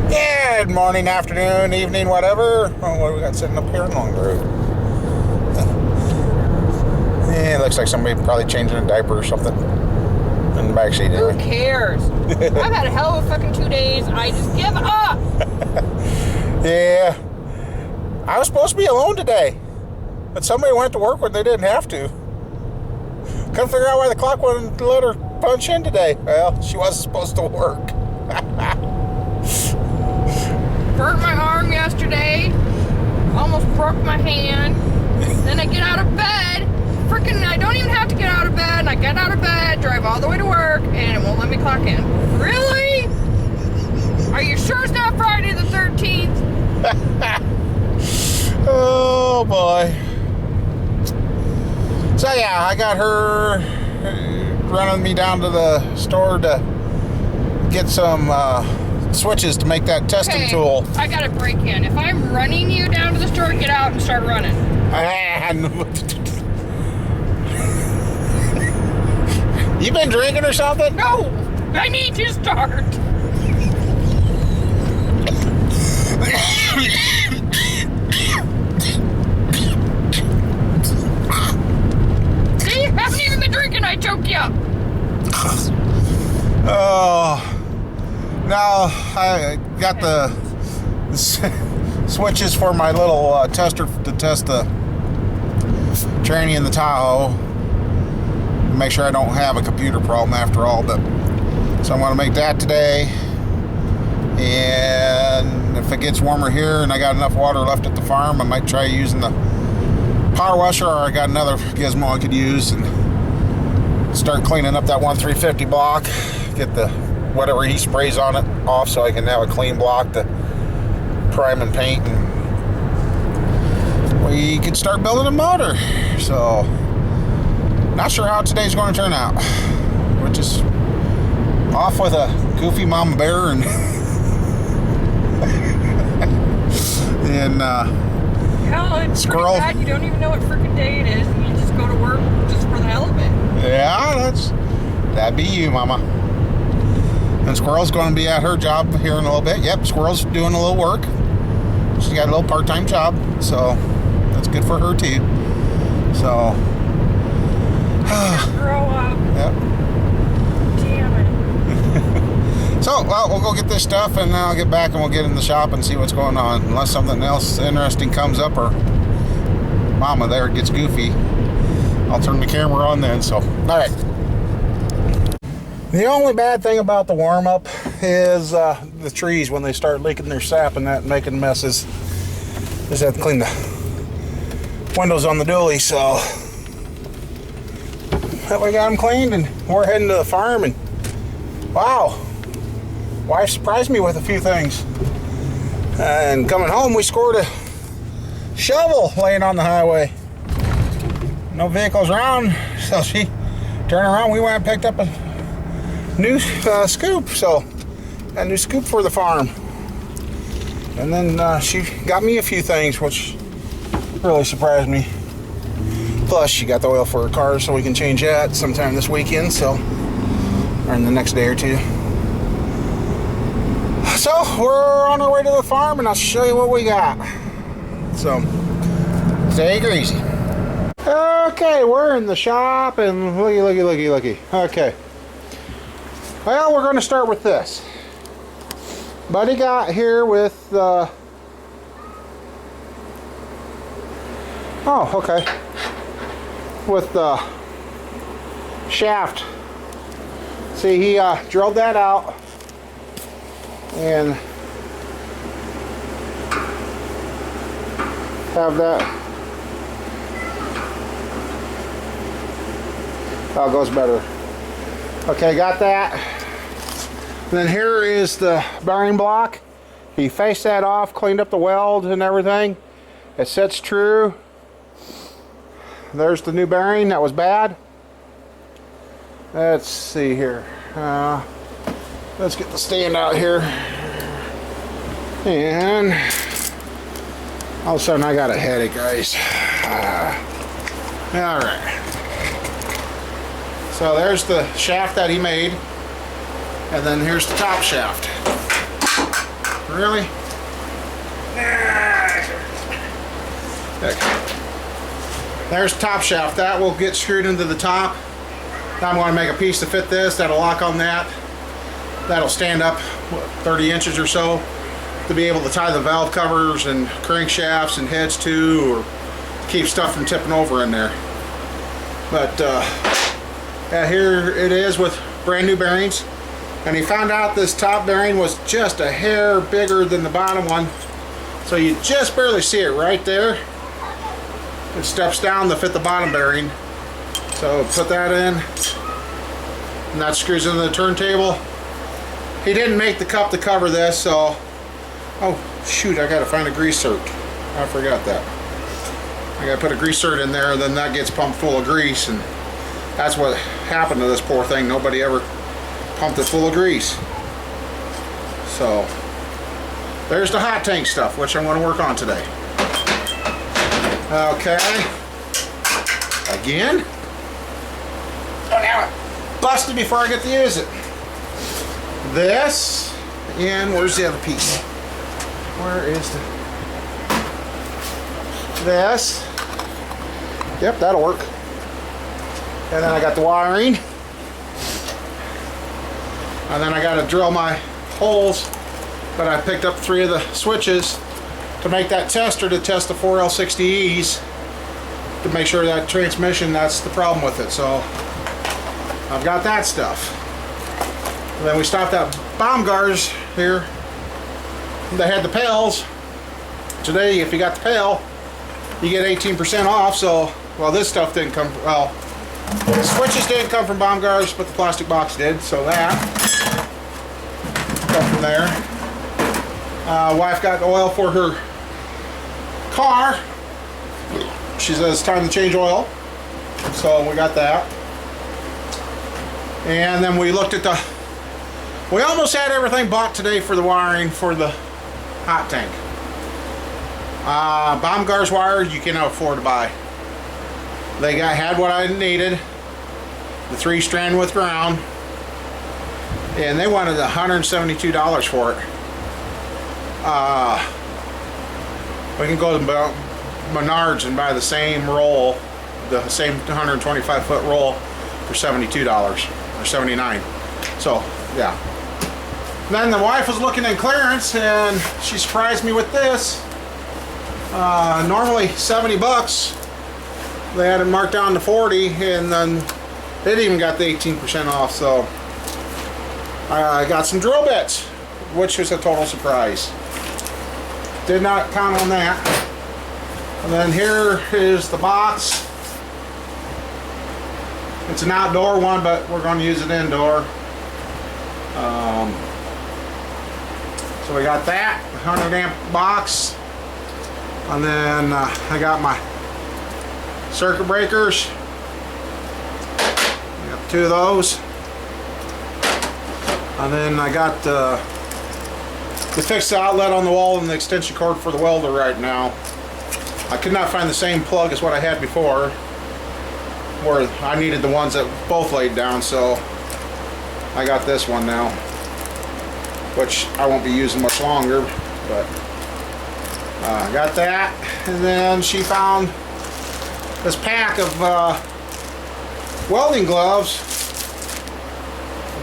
Yeah, morning, afternoon, evening, whatever. Oh, what do we got sitting up here in Long Road? Yeah, it looks like somebody probably changing a diaper or something in the backseat. Who cares? I've had a hell of a fucking 2 days. I just give up. Yeah. I was supposed to be alone today, but somebody went to work when they didn't have to. Couldn't figure out why the clock wouldn't let her punch in today. Well, she wasn't supposed to work. Burnt my arm yesterday. Almost broke my hand. Then I get out of bed. Freaking, I don't even have to get out of bed. And I get out of bed, drive all the way to work, and it won't let me clock in. Really? Are you sure it's not Friday the 13th? Oh, boy. So, yeah, I got her running me down to the store to get some switches to make that testing tool. I got to break in. If I'm running you down to the store, get out and start running. You been drinking or something? No, I need to start. See, I haven't even been drinking. I choked you up. Oh. Now I got the switches for my little tester to test the tranny in the Tahoe. Make sure I don't have a computer problem after all. But so I'm going to make that today. And if it gets warmer here and I got enough water left at the farm, I might try using the power washer, or I got another gizmo I could use and start cleaning up that 1350 block. Get the whatever he sprays on it off so I can have a clean block to prime and paint, and we could start building a motor. So not sure how today's going to turn out. We're just off with a goofy mama bear and and Hell, it's squirrel. pretty bad. You don't even know what freaking day it is, and you just go to work just for the hell of it. Yeah, that'd be you, mama. And Squirrel's going to be at her job here in a little bit. Yep, Squirrel's doing a little work. She's got a little part-time job, so that's good for her too. So, Grow up. yep. Damn it. So, well, we'll go get this stuff, and then I'll get back and we'll get in the shop and see what's going on. Unless something else interesting comes up, or mama there gets goofy, I'll turn the camera on then. So, all right. The only bad thing about the warm-up is the trees when they start leaking their sap and that, and making messes. Just have to clean the windows on the dually. So that we got them cleaned, and we're heading to the farm. And wow, wife surprised me with a few things. And coming home, we scored a shovel laying on the highway. No vehicles around, so she turned around. We went and picked up a new scoop. So a new scoop for the farm. And then she got me a few things, which really surprised me. Plus, she got the oil for her car, so we can change that sometime this weekend, so, or in the next day or two. So we're on our way to the farm, and I'll show you what we got. So take it easy. Okay, we're in the shop, and looky. Okay. Well, we're going to start with this. Buddy got here with oh, okay, with the shaft. See, he drilled that out and have that. Oh, it goes better. Okay, got that. Then here is the bearing block. He faced that off, cleaned up the weld and everything. It sits true. There's the new bearing that was bad. Let's see here. Let's get the stand out here. And all of a sudden I got a headache, guys. All right. So there's the shaft that he made. And then here's the top shaft. Really? Okay. There's the top shaft. That will get screwed into the top. Now I'm going to make a piece to fit this. That'll lock on that. That'll stand up, what, 30 inches or so, to be able to tie the valve covers and crankshafts and heads to, or keep stuff from tipping over in there. But yeah, here it is with brand new bearings. And he found out this top bearing was just a hair bigger than the bottom one. So you just barely see it right there. It steps down to fit the bottom bearing. So put that in, and that screws into the turntable. He didn't make the cup to cover this, so, oh shoot, I gotta find a grease cert. I forgot that. I gotta put a grease cert in there, and then that gets pumped full of grease, and that's what happened to this poor thing. Nobody ever pumped it full of grease. So there's the hot tank stuff, which I'm going to work on today. Okay. Again. Oh, now it busted before I get to use it. This, and where's the other piece? Where is the... This. Yep, that'll work. And then I got the wiring. And then I got to drill my holes, but I picked up 3 of the switches to make that tester to test the 4L60Es to make sure that transmission, that's the problem with it. So I've got that stuff. And then we stopped at Baumgars here. They had the pails. Today, if you got the pail, you get 18% off. So, well, this stuff didn't come, well, the switches didn't come from Baumgars, but the plastic box did. So that, go from there. Wife got oil for her car. She says it's time to change oil. So we got that. And then we looked at the, we almost had everything bought today for the wiring for the hot tank. Baumgars wire you cannot afford to buy. They had what I needed, the 3-strand with ground, and they wanted $172 for it. We can go to Menards and buy the same roll, the same 125-foot roll for $72 or $79. So yeah. Then the wife was looking in clearance and she surprised me with this. Normally 70 bucks. They had it marked down to 40, and then it even got the 18% off. So I got some drill bits, which was a total surprise. Did not count on that. And then here is the box. It's an outdoor one, but we're going to use it indoor. So we got that 100 amp box, and then I got my circuit breakers. I got 2 of those, and then I got the fixed outlet on the wall and the extension cord for the welder right now. I could not find the same plug as what I had before, where I needed the ones that both laid down, so I got this one now, which I won't be using much longer, but I got that. And then she found this pack of welding gloves.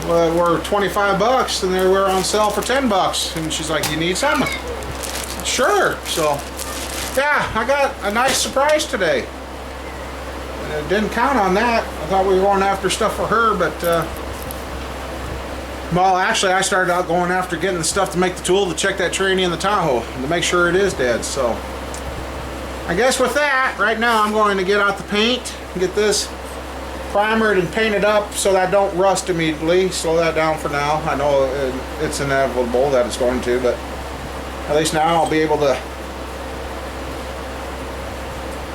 Were 25 bucks, and they were on sale for 10 bucks. And she's like, "You need some?" I said, "Sure." So yeah, I got a nice surprise today. And I didn't count on that. I thought we were going after stuff for her, but well, actually I started out going after getting the stuff to make the tool to check that tranny in the Tahoe to make sure it is dead. So I guess with that, right now I'm going to get out the paint and get this primered and painted up so that I don't rust immediately. Slow that down for now. I know it's inevitable that it's going to, but at least now I'll be able to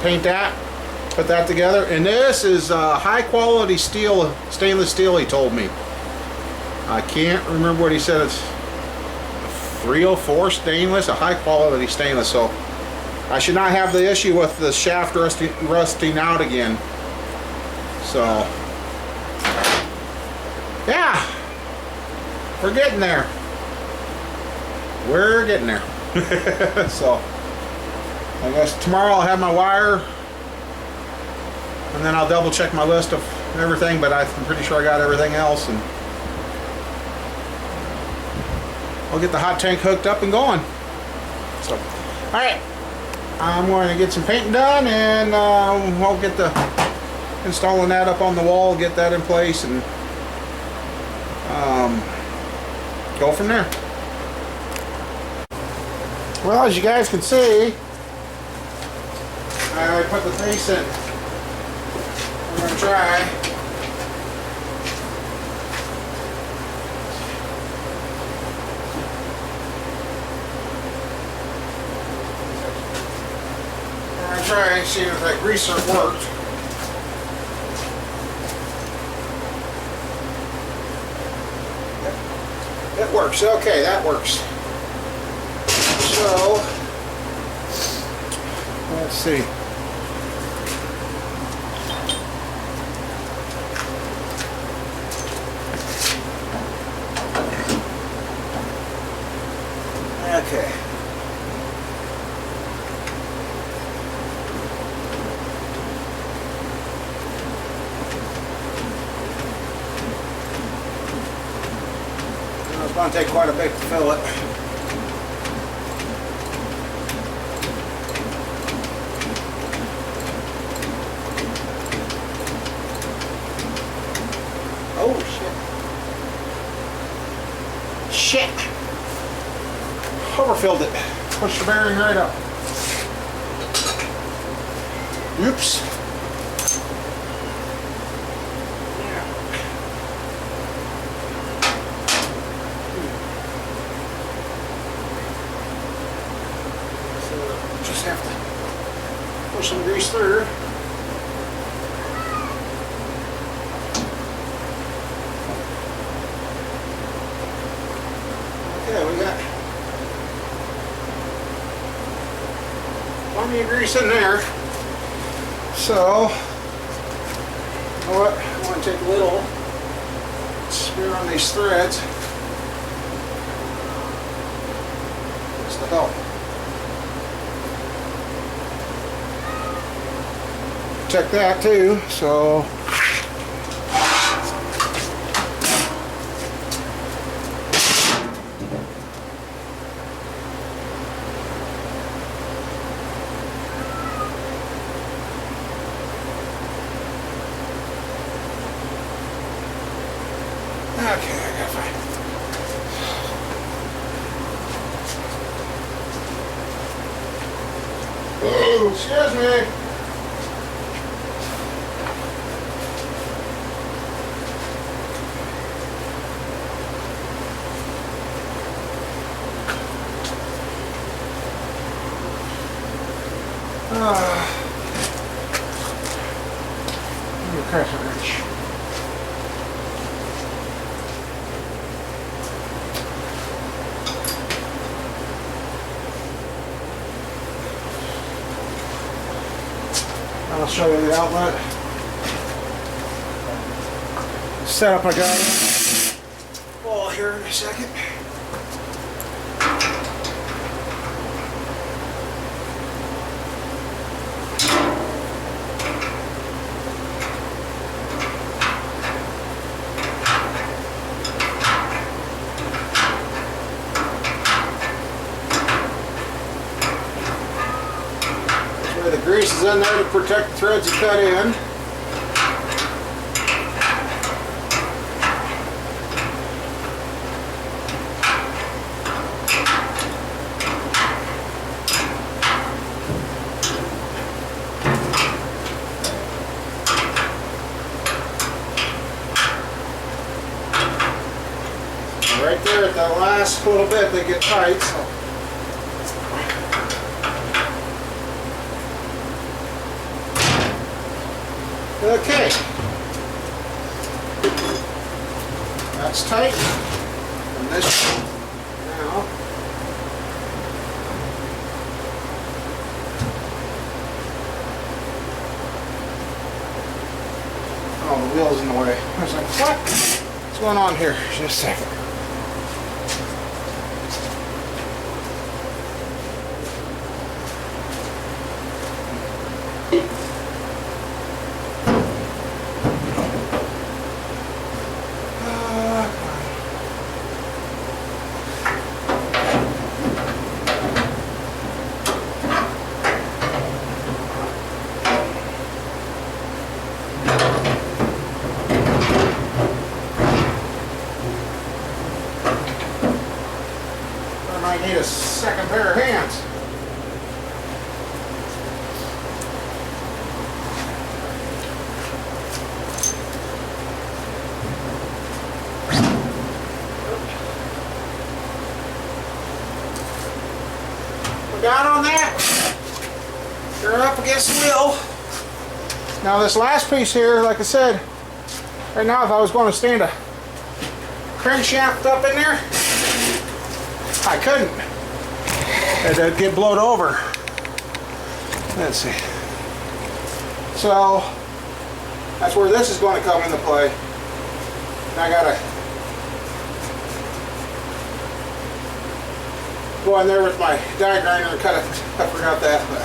paint that, put that together. And this is high quality steel, stainless steel, he told me. I can't remember what he said. It's 304 stainless, a high quality stainless. So I should not have the issue with the shaft rusting out again. So yeah, we're getting there. we're getting there. So I guess tomorrow I'll have my wire, and then I'll double check my list of everything, but I'm pretty sure I got everything else, and I'll get the hot tank hooked up and going. So, all right, I'm going to get some painting done, and I'll get the installing that up on the wall, get that in place, and go from there. Well, as you guys can see, I put the face in. We're going to try. We're going to try and see if that greaser worked. It works. Okay, that works. So, let's see. Okay. It's going to take quite a bit to fill it. Oh, shit. Shit. Overfilled it. Pushed the bearing right up. Oops. Yeah. So just have to push some grease through. Okay, we got plenty of grease in there. So, you know what? I want to take a little smear on these threads. Just to help check that too. So. Okay, I gotta find it. Oh, excuse me. Give me a crescent wrench. I'll show you the outlet. Setup I got. Wall here in a second. The grease is in there to protect the threads you cut in. Right there at that last little bit they get tight. So. Okay, that's tight, and this now, oh, the wheel's in the way. I was like, what? What's going on here? Just a second. I might need a second pair of hands. We're down on that. You're up against the wheel. Now this last piece here, like I said, right now if I was going to stand a crankshaft up in there, I couldn't. It'd get blowed over. Let's see. So that's where this is going to come into play. I gotta go in there with my die grinder and cut it. I forgot that. But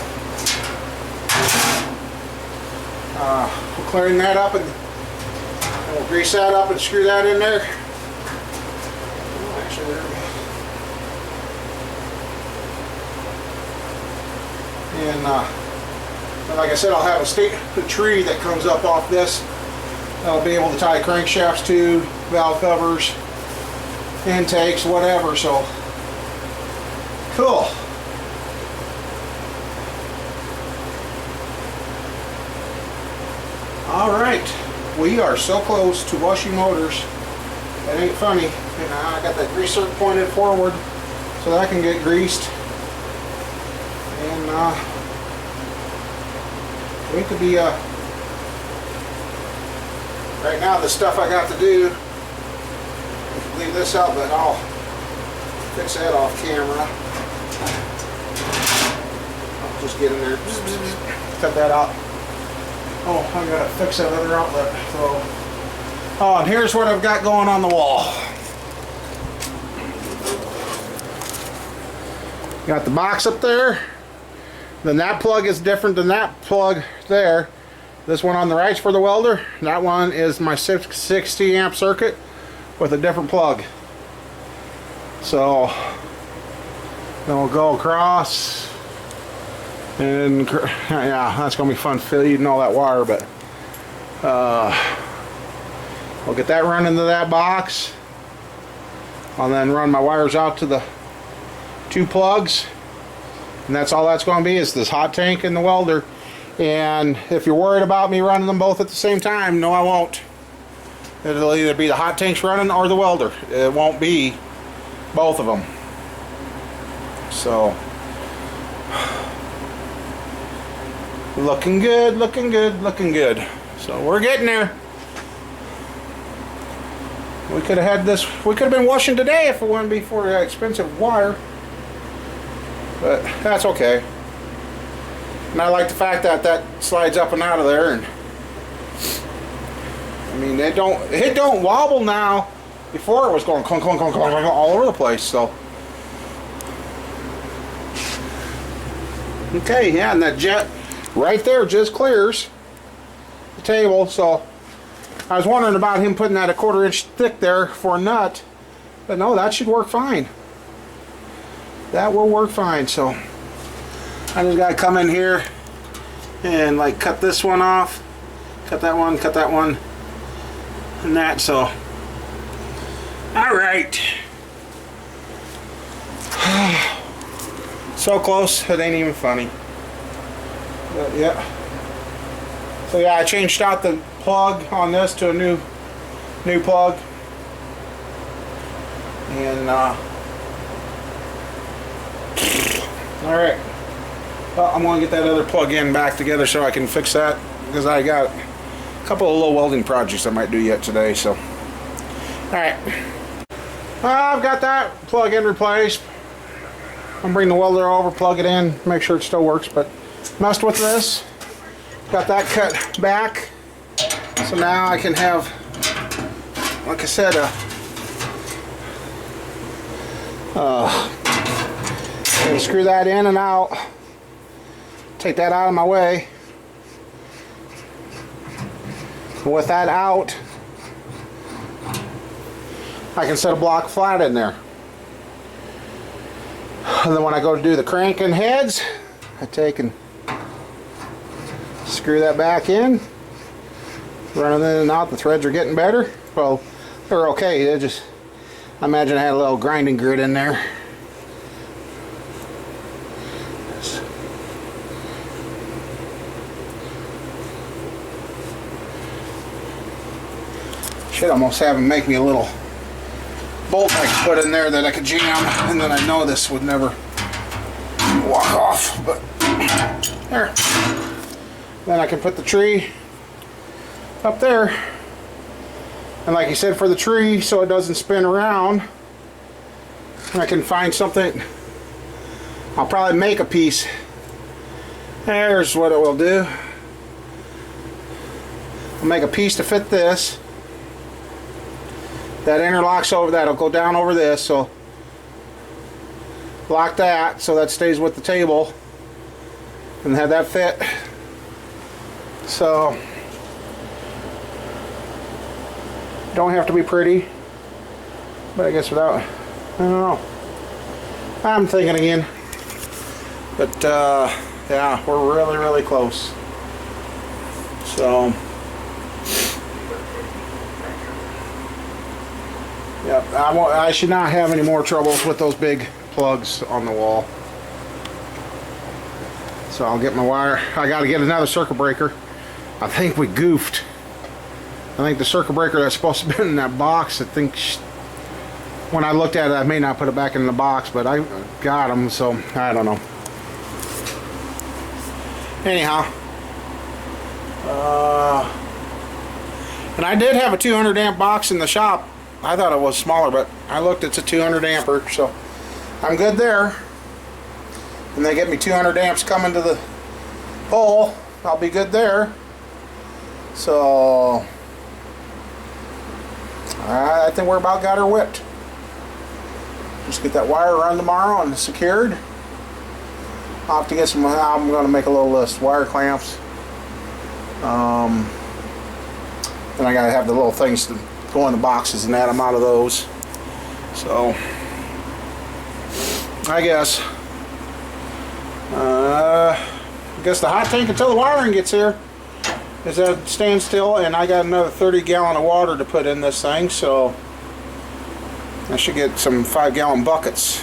we'll clean that up and we'll grease that up and screw that in there. Actually, and like I said, I'll have a tree that comes up off this. I'll be able to tie crankshafts to, valve covers, intakes, whatever. So cool. All right, we are so close to washing motors. That ain't funny. And I got that greaser pointed forward so that I can get greased. And we could be right now the stuff I got to do, leave this out, but I'll fix that off camera. I'll just get in there, cut that out. Oh, I gotta fix that other outlet. So, oh, and here's what I've got going on the wall. Got the box up there. Then that plug is different than that plug there. This one on the right's for the welder. That one is my 660 amp circuit with a different plug. So then we'll go across, and yeah, that's gonna be fun feeding all that wire. But I'll get that run into that box. I'll then run my wires out to the 2 plugs. And that's all that's going to be, is this hot tank and the welder. And if you're worried about me running them both at the same time, no, I won't. It'll either be the hot tanks running or the welder. It won't be both of them. So looking good, looking good, looking good. So we're getting there. We could have had this, we could have been washing today if it wouldn't be for that expensive wire. But that's okay. And I like the fact that that slides up and out of there. And I mean, it don't wobble now. Before it was going clunk, clunk, clunk, clunk, all over the place. So okay, yeah, and that jet right there just clears the table. So I was wondering about him putting that 1/4 inch thick there for a nut, but no, that should work fine. That will work fine. So I just gotta come in here and like cut this one off, cut that one, and that. So all right. So close, it ain't even funny. But yeah. So yeah, I changed out the plug on this to a new plug. And all right. Well, I'm going to get that other plug-in back together so I can fix that, because I got a couple of little welding projects I might do yet today. So, all right. I've got that plug-in replaced. I'm bringing the welder over, plug it in, make sure it still works. But messed with this. Got that cut back. So now I can have, like I said, screw that in and out. Take that out of my way. With that out, I can set a block flat in there. And then when I go to do the crank and heads, I take and screw that back in. Running in and out, the threads are getting better. Well, they're okay. They just, I imagine I had a little grinding grit in there. Should almost have him make me a little bolt I could put in there that I could jam, and then I know this would never walk off, but there. Then I can put the tree up there, and like you said, for the tree so it doesn't spin around, and I can find something. I'll probably make a piece. There's what it will do. I'll make a piece to fit this. That interlocks over that. It'll go down over this, so lock that so that stays with the table and have that fit. So don't have to be pretty, but I guess without, I don't know. I'm thinking again, but yeah, we're really close. So yep, I should not have any more troubles with those big plugs on the wall. So I'll get my wire. I got to get another circuit breaker. I think we goofed. I think the circuit breaker that's supposed to be in that box, I think when I looked at it, I may not put it back in the box, but I got them, so I don't know. Anyhow, and I did have a 200 amp box in the shop. I thought it was smaller, but I looked, it's a 200 amper, so I'm good there. And they get me 200 amps coming to the pole, I'll be good there. So I think we're about got her whipped. Just get that wire run tomorrow and secured. I'll have to get some, I'm going to make a little list. Wire clamps. Then I got to have the little things to go in the boxes and add them out of those. So I guess the hot tank until the wiring gets here is at a standstill, and I got another 30 gallon of water to put in this thing, so I should get some 5 gallon buckets.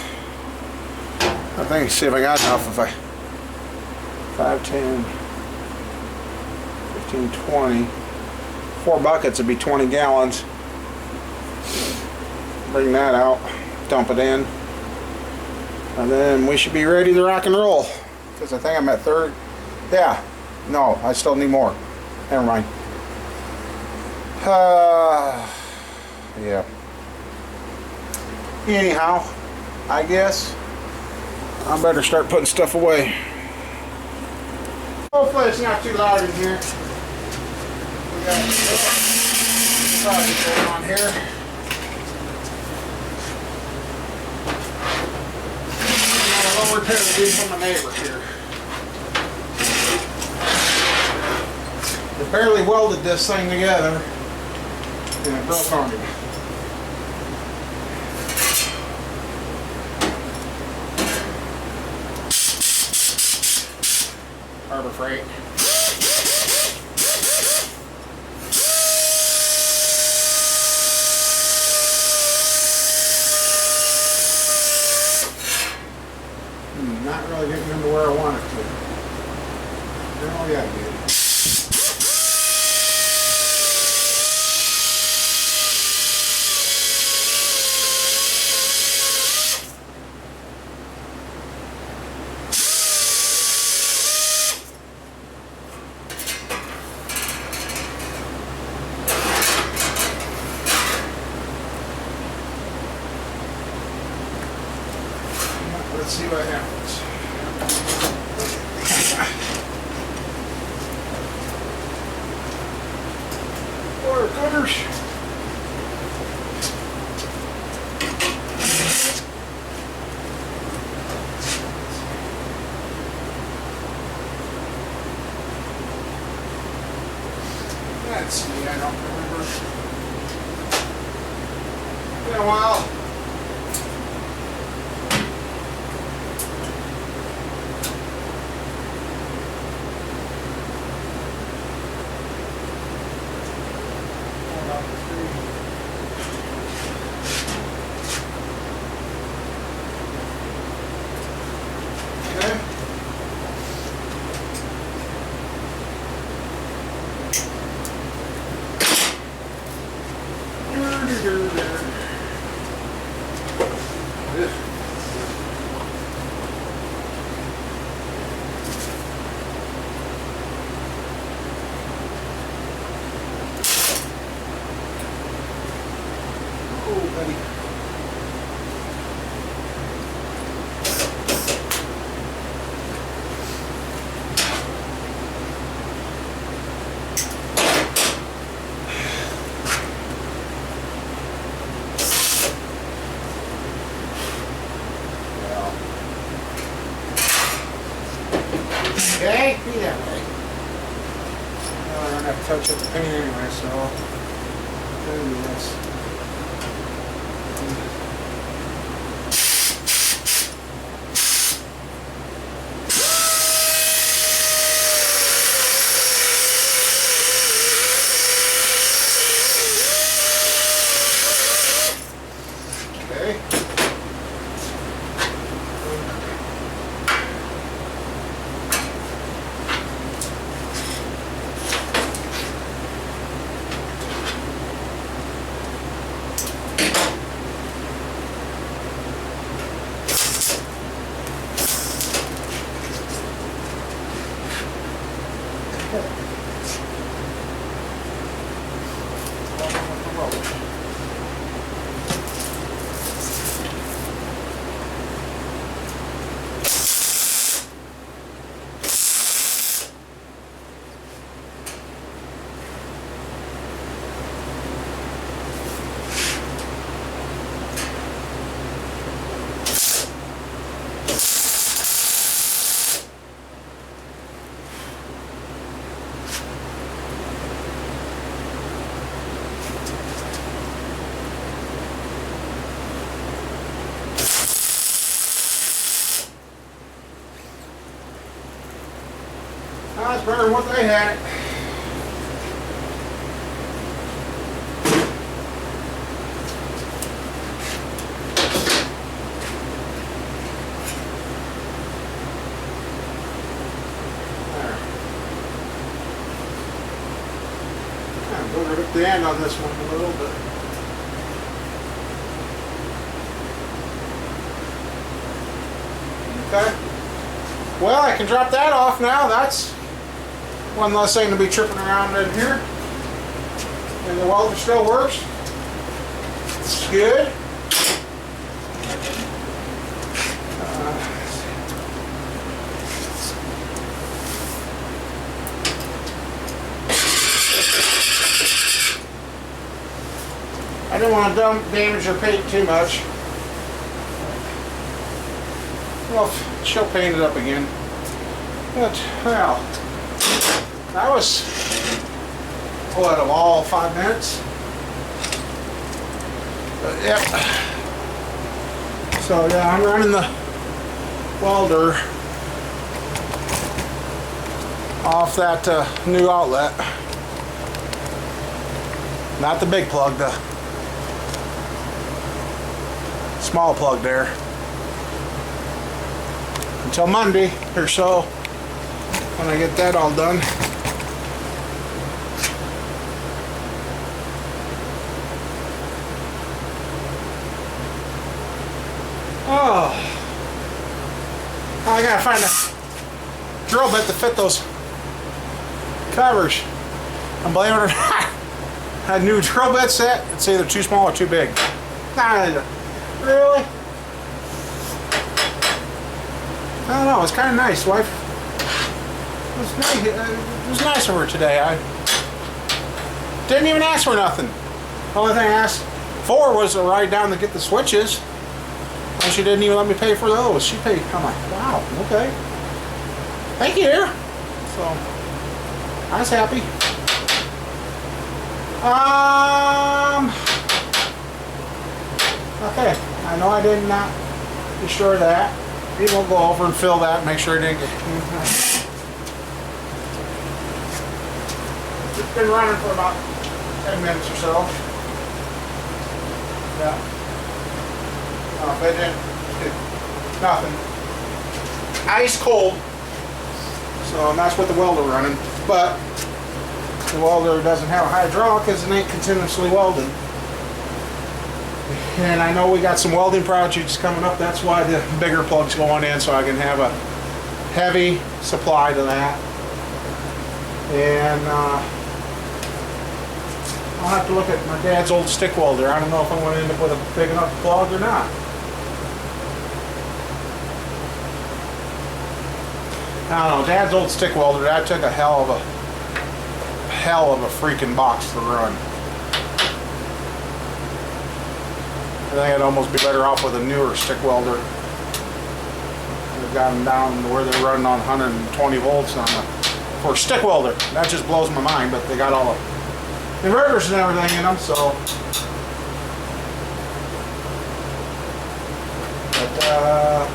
I think, see if I got enough. If I 5, 10, 15, 20, 4 buckets would be 20 gallons. Bring that out, dump it in, and then we should be ready to rock and roll. Because I think I'm at third. Yeah, no, I still need more. Never mind. Yeah. Anyhow, I guess I better start putting stuff away. Hopefully it's not too loud in here. We got a project going on here. Lower pair of these from my neighbor here. They barely welded this thing together and it broke on me. Harbor Freight. Not really getting into where I want it to. Oh yeah, dude. Let's see what happens. Water cutters. Let's see, I don't remember. Been a while. Okay, be that way. Well, I'm gonna have to touch up the paint anyway, so I'll do this. Okay. That's better than what they had. There. I'm going to rip the end on this one a little bit. Okay. Well, I can drop that off now. That's one less thing to be tripping around in here. And the welder still works. It's good. I didn't want to damage her paint too much. Well, she'll paint it up again. But, well, that was, what, of all 5 minutes? But, yeah. So, yeah, I'm running the welder off that new outlet. Not the big plug, the small plug there. Until Monday or so, when I get that all done. Oh, I gotta find a drill bit to fit those covers. And believe it or not, a new drill bit set, it's either too small or too big. Really? I don't know, it's kind of nice, wife. It was nice of her today. I didn't even ask for nothing. The only thing I asked for was a ride down to get the switches. And she didn't even let me pay for those. She paid. I'm like, wow, okay. Thank you. So, I was happy. Okay, I know I did not be sure of that. We will go over and fill that, make sure it didn't get... It's been running for about 10 minutes or so. Yeah. Oh, they didn't do nothing. Ice cold. So that's what the welder running. But the welder doesn't have a hydraulic because it ain't continuously welding. And I know we got some welding projects coming up. That's why the bigger plug's going in, so I can have a heavy supply to that. And I'll have to look at my dad's old stick welder. I don't know if I'm going to end up with a big enough plug or not. I don't know. Dad's old stick welder, that took a hell of a freaking box to run. I think I'd almost be better off with a newer stick welder. They've got them down where they're running on 120 volts on the, for a stick welder. That just blows my mind, but they got all the inverters and everything in them, so. But,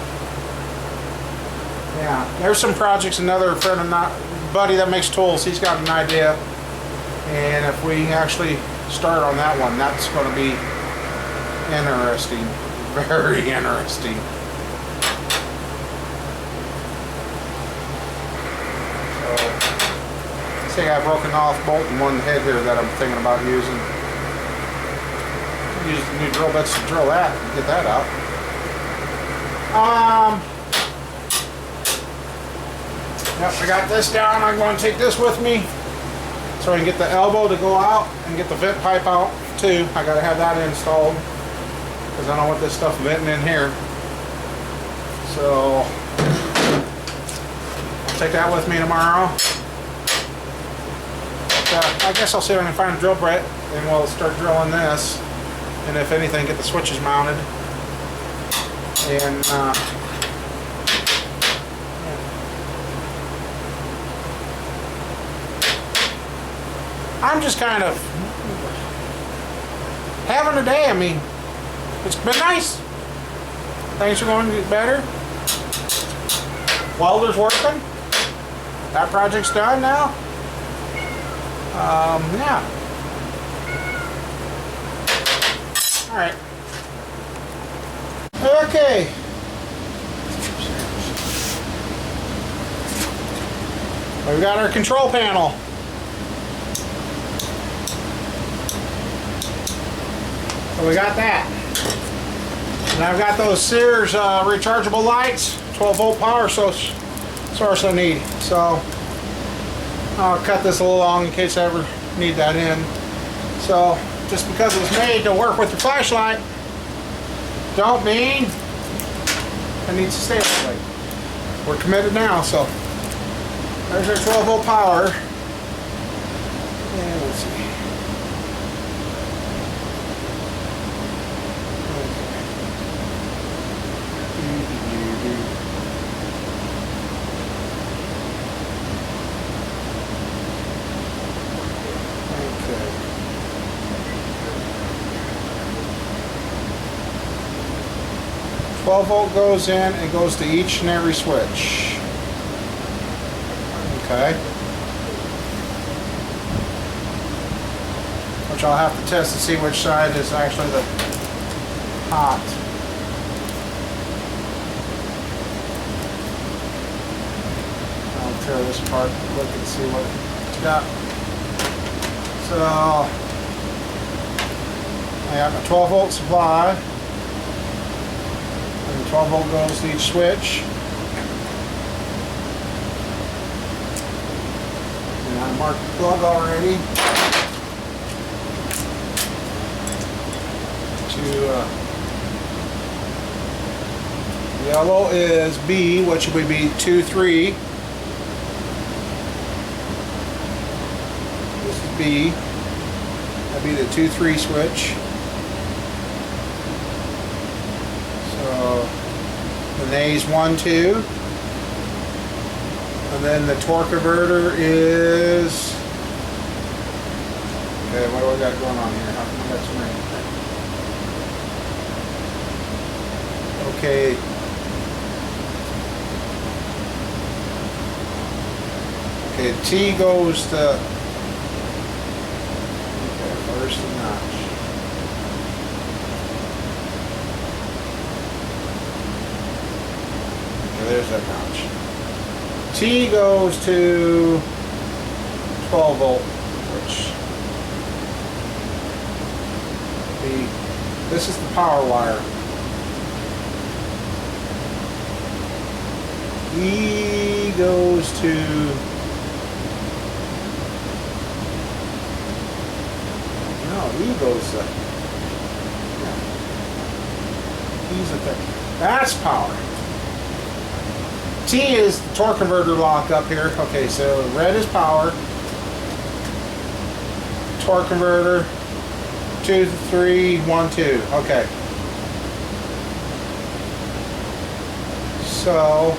yeah, there's some projects. Another friend of mine, buddy that makes tools, he's got an idea. And if we actually start on that one, that's going to be interesting. Very interesting. So, say I've broken off bolt in one head here that I'm thinking about using. Use the new drill bits to drill that and get that out. Yep, I got this down. I'm going to take this with me so I can get the elbow to go out and get the vent pipe out too. I got to have that installed because I don't want this stuff venting in here. So I'll take that with me tomorrow. But, I guess I'll see if I can find a drill bit and we'll start drilling this. And if anything, get the switches mounted. And I'm just kind of having a day. I mean, it's been nice. Things are going to get better. Welder's working. That project's done now. Yeah. All right. Okay. We've got our control panel. So we got that. And I've got those Sears rechargeable lights, 12 volt power source I need. So I'll cut this a little long in case I ever need that in. So just because it was made to work with your flashlight, don't mean it needs to stay that way. We're committed now, so there's our 12 volt power. And let's see. Okay. 12 volt goes in and goes to each and every switch. Okay. Which I'll have to test to see which side is actually the hot. I'll tear this apart, look and see what it's got. So I have a 12 volt supply. And the 12 volt goes to each switch. And I marked the plug already. Yellow is B, which would be 2, 3. This is B. That'd be the 2, 3 switch. So the A is 1, 2. And then the torque converter is. Okay, what do I got going on here? How come I got so many? Okay. Okay, T goes to. Okay, first the notch. Okay, there's that notch. T goes to 12 volt, which this is the power wire. E goes to E goes to E's the thing. That's power. T is the torque converter lock up here. Okay, so red is power. Torque converter 2, 3, 1, 2. Okay. So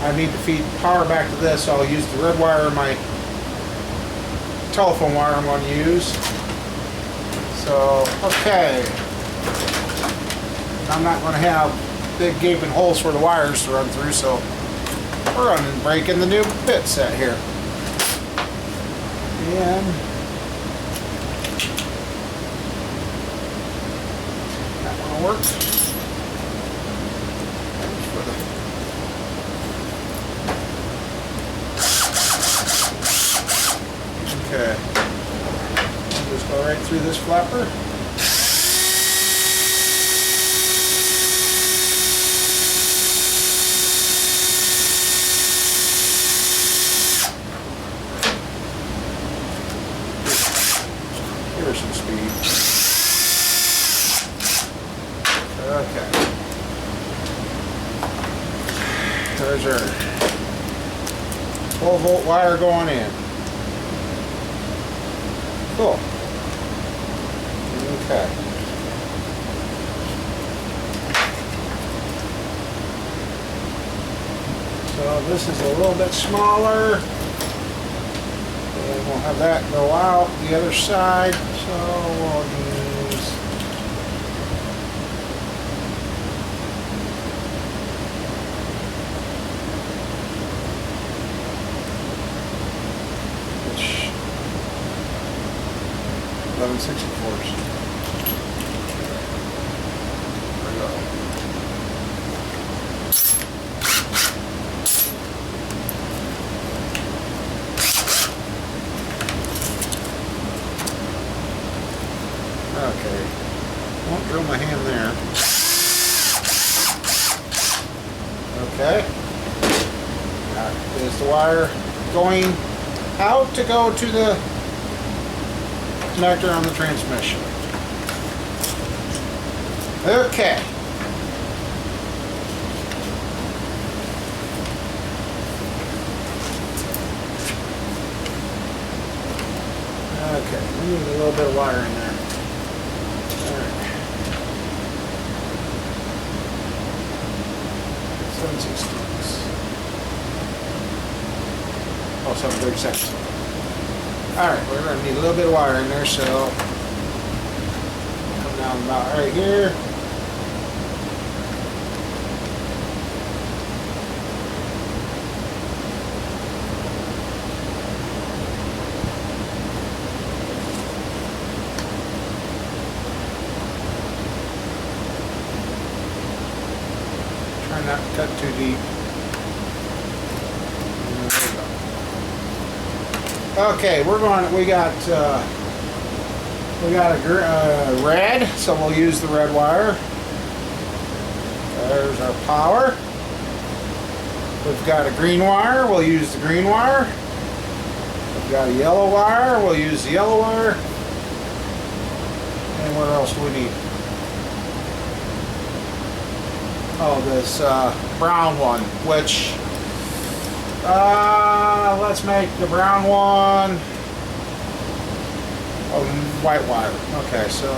I need to feed power back to this, so I'll use the red wire in my telephone wire I'm going to use. So, okay. I'm not going to have big gaping holes for the wires to run through, so we're going to break in the new bit set here. And that one works. Okay. Just go right through this flapper. Here's some speed. Okay. There's our 12-volt wire going in. Cool. Okay. So this is a little bit smaller. And we'll have that go out the other side. So we'll use which 11/64. There we go. Okay. Won't drill my hand there. Okay. That is the wire going out to go to the connector on the transmission. Okay. Okay, we need a little bit of wire in there. Alright. 7/16. Oh, 7/36. Alright, we're going to need a little bit of wire in there, so come down about right here. Try not to cut too deep. Okay, we got a red, so we'll use the red wire. There's our power. We've got a green wire, we'll use the green wire. We've got a yellow wire, we'll use the yellow wire. And what else do we need? Oh, this brown one, which let's make the brown one a white wire. Okay, so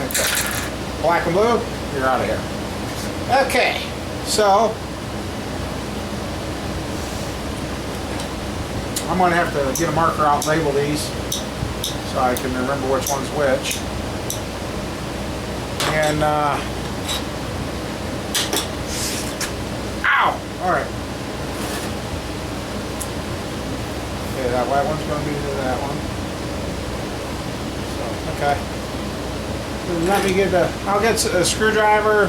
okay. Black and blue, you're out of here. Okay, so I'm going to have to get a marker out and label these so I can remember which one's which. And, ow! Alright. Okay, that white one's going to be to that one. So, okay. Let me get I'll get a screwdriver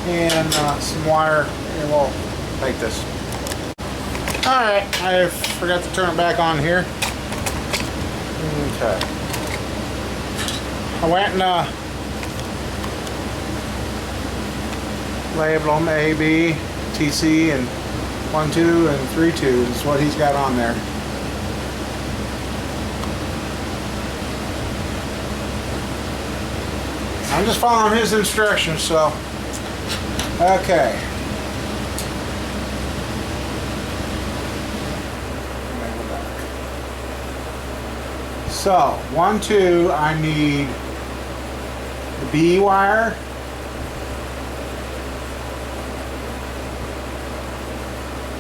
and some wire, and we'll make this. Alright, I forgot to turn it back on here. Okay. I went and labeled them A, B, TC, and 1, 2, and 3, 2 is what he's got on there. I'm just following his instructions, so okay. So 1, 2, I need the B wire.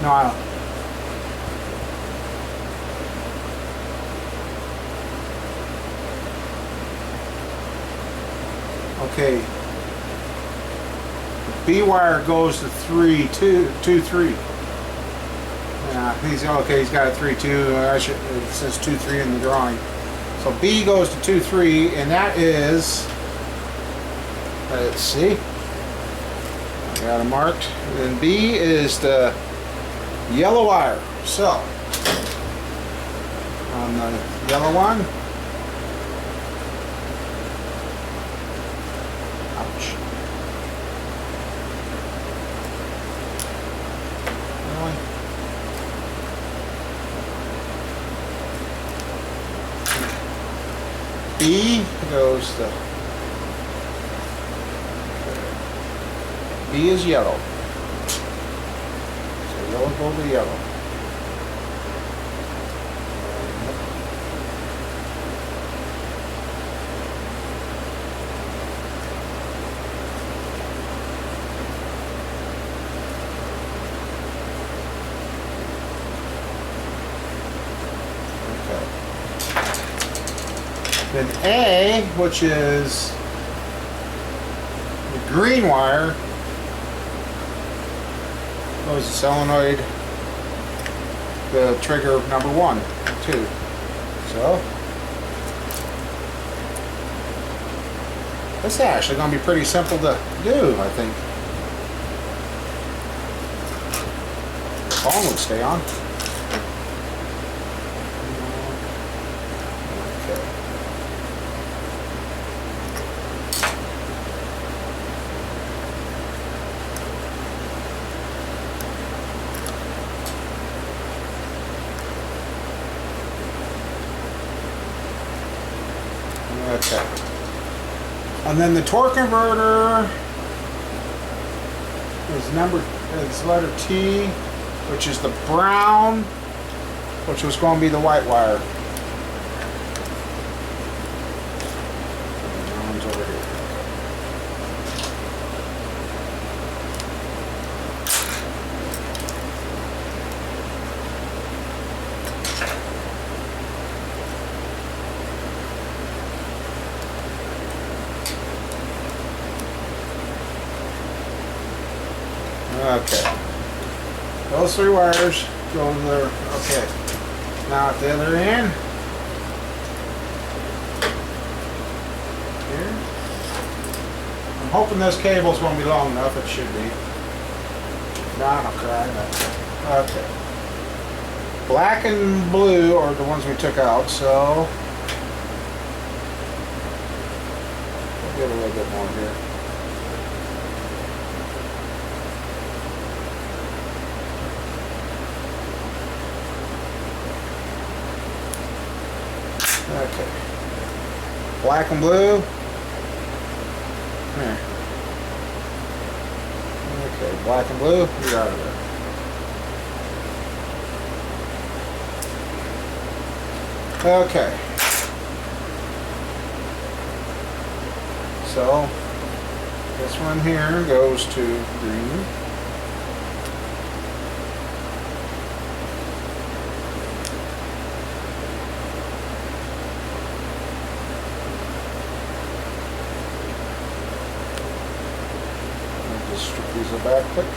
No, I don't. Okay. B wire goes to 3, 2, 2, 3. Yeah, he's okay. He's got a 3, 2. I should. It says 2, 3 in the drawing. So B goes to 2, 3, and that is. Let's see. I got it marked. And then B is the yellow wire. So on the yellow one. Ouch. Really? B goes to B is yellow. So yellow go to yellow. Then A, which is the green wire, goes to solenoid, the trigger number 1, 2. So this is actually going to be pretty simple to do, I think. The phone would stay on. Okay. And then the torque converter is letter T, which is the brown, which was going to be the white wire. The brown's over here. Okay. Those 3 wires go in there. Okay. Now at the other end. Here. I'm hoping this cable's going to be long enough. It should be. No, I don't cry. Okay. Black and blue are the ones we took out, so we'll get a little bit more here. Okay. Black and blue. Here. Okay, black and blue, you're out of there. Okay. So, this one here goes to green. Just strip these back quick.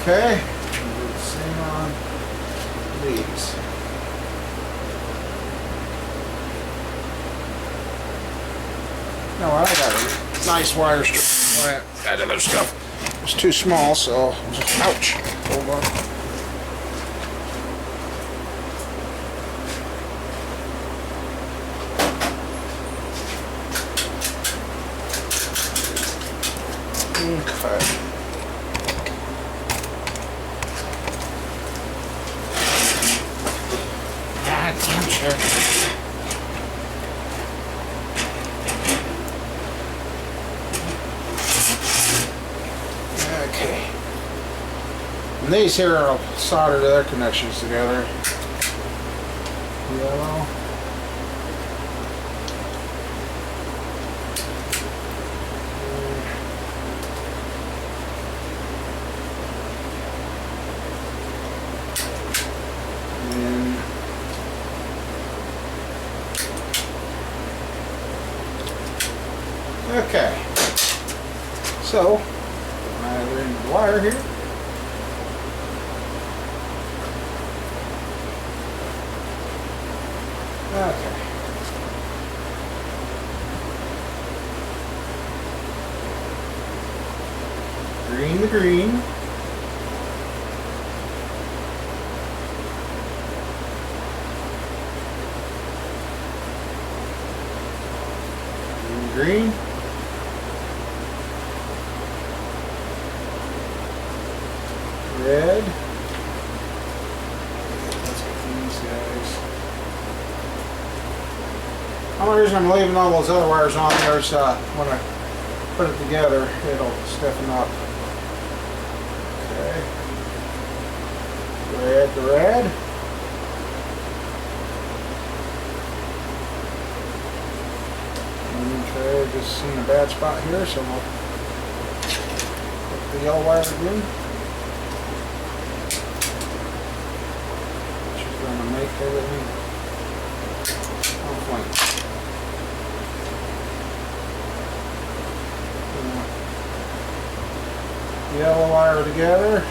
Okay, we'll do the same on these. No, I got a nice wire strip. That other stuff was too small, so ouch. Hold on. Okay. God damn sure. Okay. And these here are soldered to their connections together. Yellow. And okay. So, either in the wire here. Okay. Green to green. Green to green. Red. Let's get these guys. The only reason I'm leaving all those other wires on there is when I put it together, it'll stiffen up. Okay. Red to red. Okay, just seen a bad spot here, so we'll put the yellow wire again. She's going to make everything on point. Yellow wire together.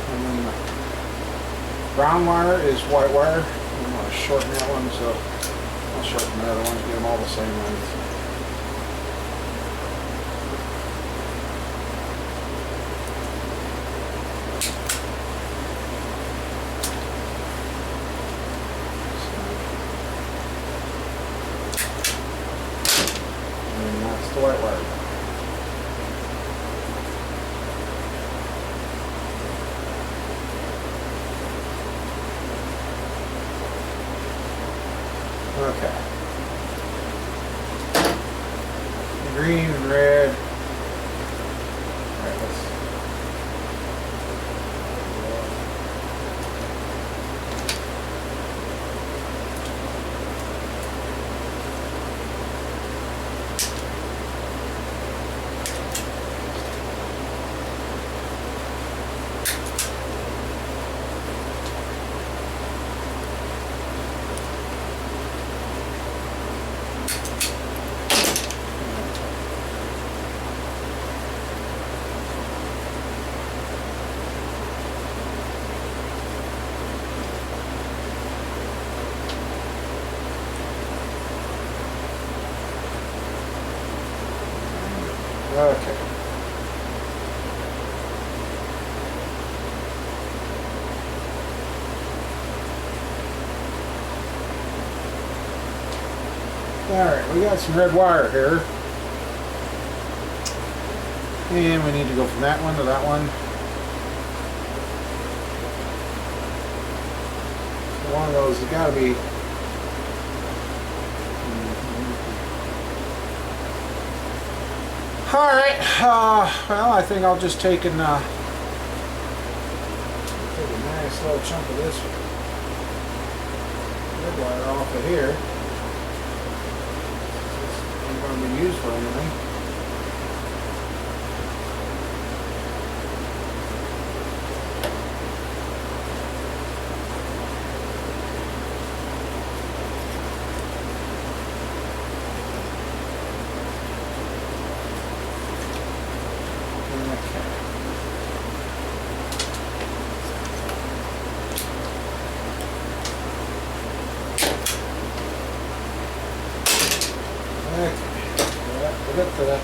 And then the brown wire is white wire. I'm going to shorten that one, so I'll shorten the other ones, get them all the same length. The white wire. Okay. Green and red. All right, let's. Okay. Alright, we got some red wire here. And we need to go from that one to that one. So one of those has got to be. Alright, well, I think I'll just take and take a nice little chunk of this red wire off of here. This isn't going to be used for anything. Look for that.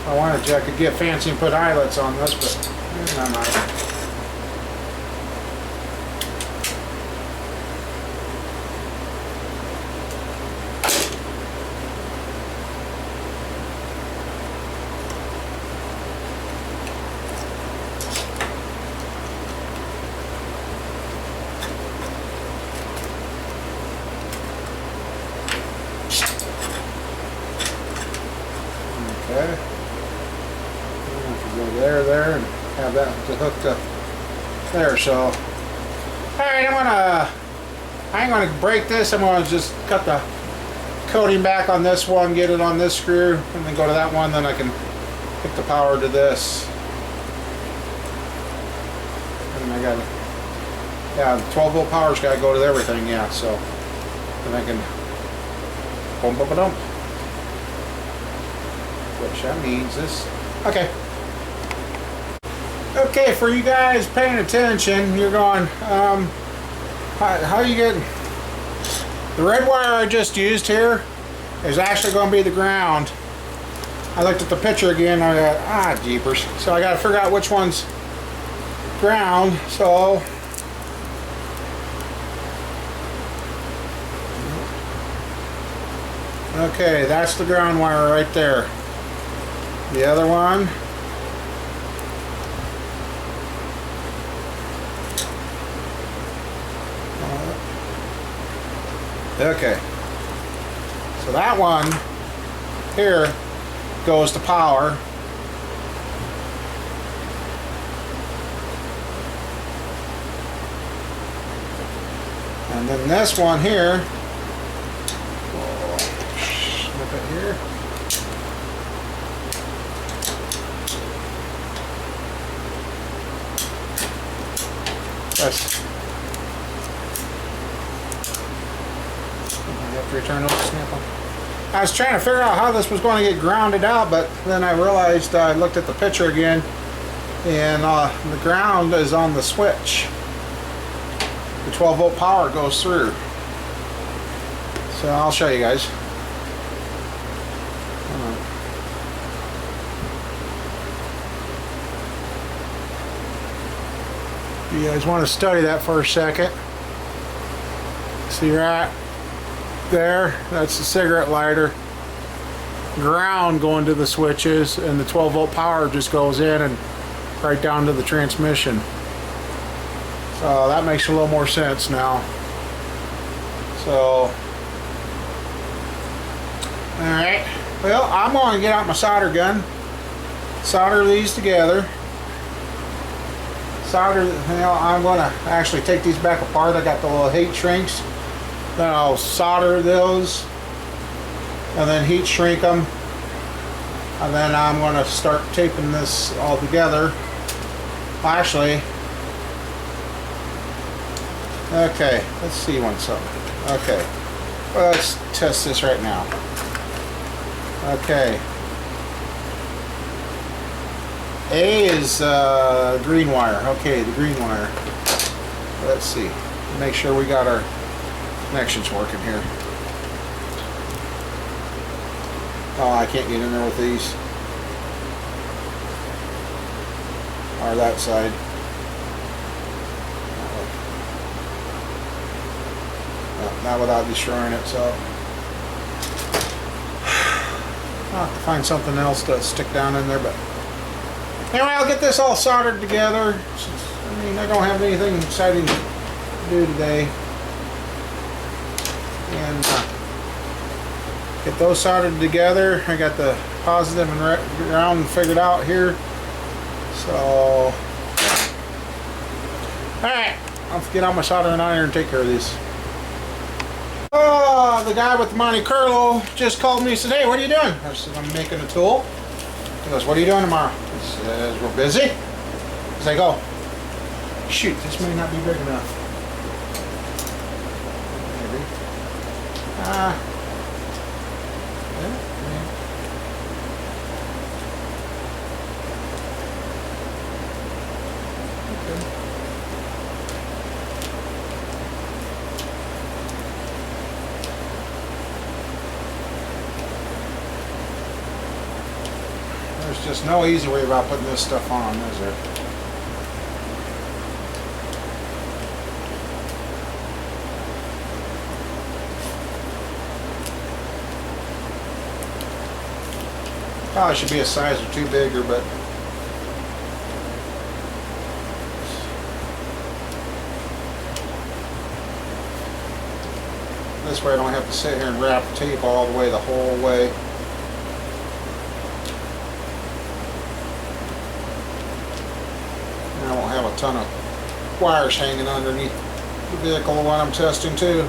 I wanted to, I could get fancy and put eyelets on this, but I might. that to hook to there. So, all right, I ain't gonna break this. I'm gonna just cut the coating back on this one, get it on this screw, and then go to that one. Then I can hook the power to this. And I got, yeah, the 12 volt power's got to go to everything. Yeah, so then I can boom, boom, boom. Which that means this. Okay. Okay, for you guys paying attention, you're going, how you getting? The red wire I just used here is actually going to be the ground. I looked at the picture again, I got, jeepers. So I got to figure out which one's ground, so. Okay, that's the ground wire right there. The other one. Okay, so that one here goes to power. And then this one here, snip it here. That's, return those snap on. I was trying to figure out how this was going to get grounded out, but then I realized I looked at the picture again, and the ground is on the switch. The 12 volt power goes through. So I'll show you guys. You guys want to study that for a second. See right there, that's the cigarette lighter. Ground going to the switches, and the 12 volt power just goes in and right down to the transmission. So that makes a little more sense now. So, alright, well, I'm going to get out my solder gun, solder these together. Solder, I'm going to actually take these back apart. I got the little heat shrinks. Then I'll solder those and then heat shrink them, and then I'm going to start taping this all together. Actually, okay, let's see one something. Okay, well, let's test this right now. Okay, A is green wire. Okay, the green wire. Let's see, make sure we got our connections working here. Oh, I can't get in there with these. Or that side. No, not without destroying it, so I'll have to find something else to stick down in there, but anyway, I'll get this all soldered together. I mean, I don't have anything exciting to do today. And get those soldered together. I got the positive and ground figured out here. So, alright, I'll get out my soldering iron and take care of these. Oh, the guy with the Monte Carlo just called me and said, hey, what are you doing? I said, I'm making a tool. He goes, what are you doing tomorrow? He says, we're busy. I was like, oh, shoot, this may not be big enough. Yeah. Okay. There's just no easy way about putting this stuff on, is there? Probably should be a size or two bigger, but this way I don't have to sit here and wrap tape all the way the whole way. ton of wires hanging underneath the vehicle when I'm testing too.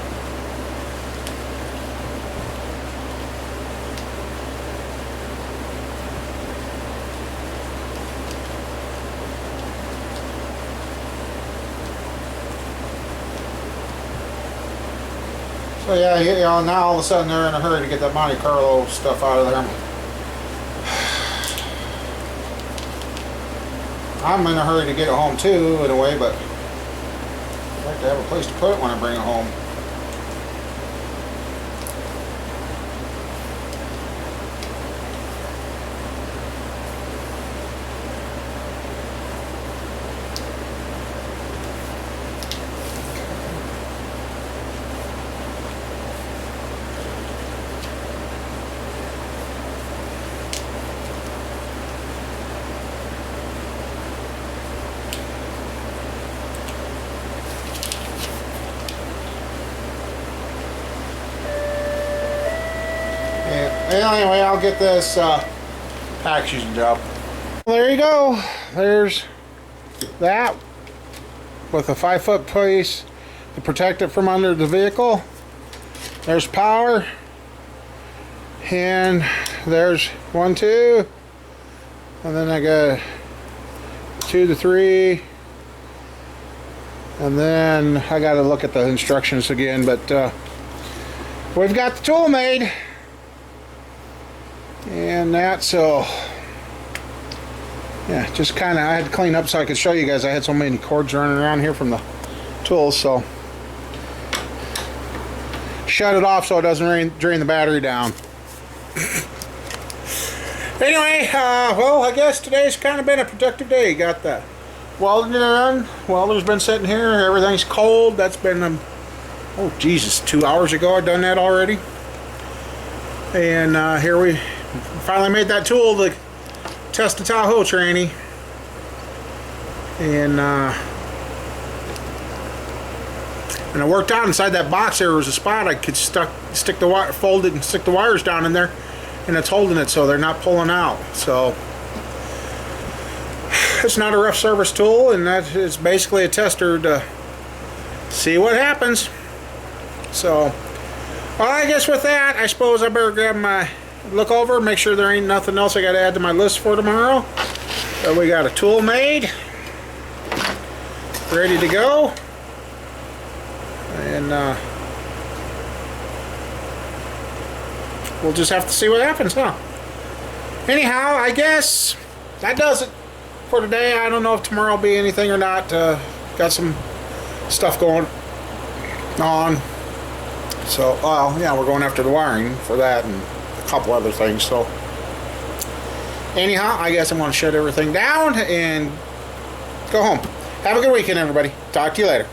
So yeah, you know, now all of a sudden they're in a hurry to get that Monte Carlo stuff out of there. I'm in a hurry to get it home too, in a way, but I'd like to have a place to put it when I bring it home. Well, anyway, I'll get this packaging job. Well, there you go. There's that with a 5-foot piece to protect it from under the vehicle. There's power, and there's 1, 2, and then I got 2 to 3, and then I got to look at the instructions again. But we've got the tool made. And that, so yeah, just kind of, I had to clean up so I could show you guys. I had so many cords running around here from the tools, so shut it off so it doesn't drain the battery down. Anyway, well, I guess today's kind of been a productive day. Got the welding done. Welder's been sitting here. Everything's cold. That's been, oh Jesus, 2 hours ago I've done that already. And here we finally made that tool to test the Tahoe tranny. And I worked out inside that box. There was a spot I could stick the wire, fold it and stick the wires down in there, and it's holding it so they're not pulling out. So it's not a rough service tool, and that is basically a tester to see what happens. So, well, I guess with that, I suppose I better grab my look over, make sure there ain't nothing else I got to add to my list for tomorrow. We got a tool made, ready to go, and we'll just have to see what happens, huh? Anyhow, I guess that does it for today. I don't know if tomorrow will be anything or not. Got some stuff going on. So, well, yeah, we're going after the wiring for that and a couple other things. So, anyhow, I guess I'm going to shut everything down and go home. Have a good weekend, everybody. Talk to you later.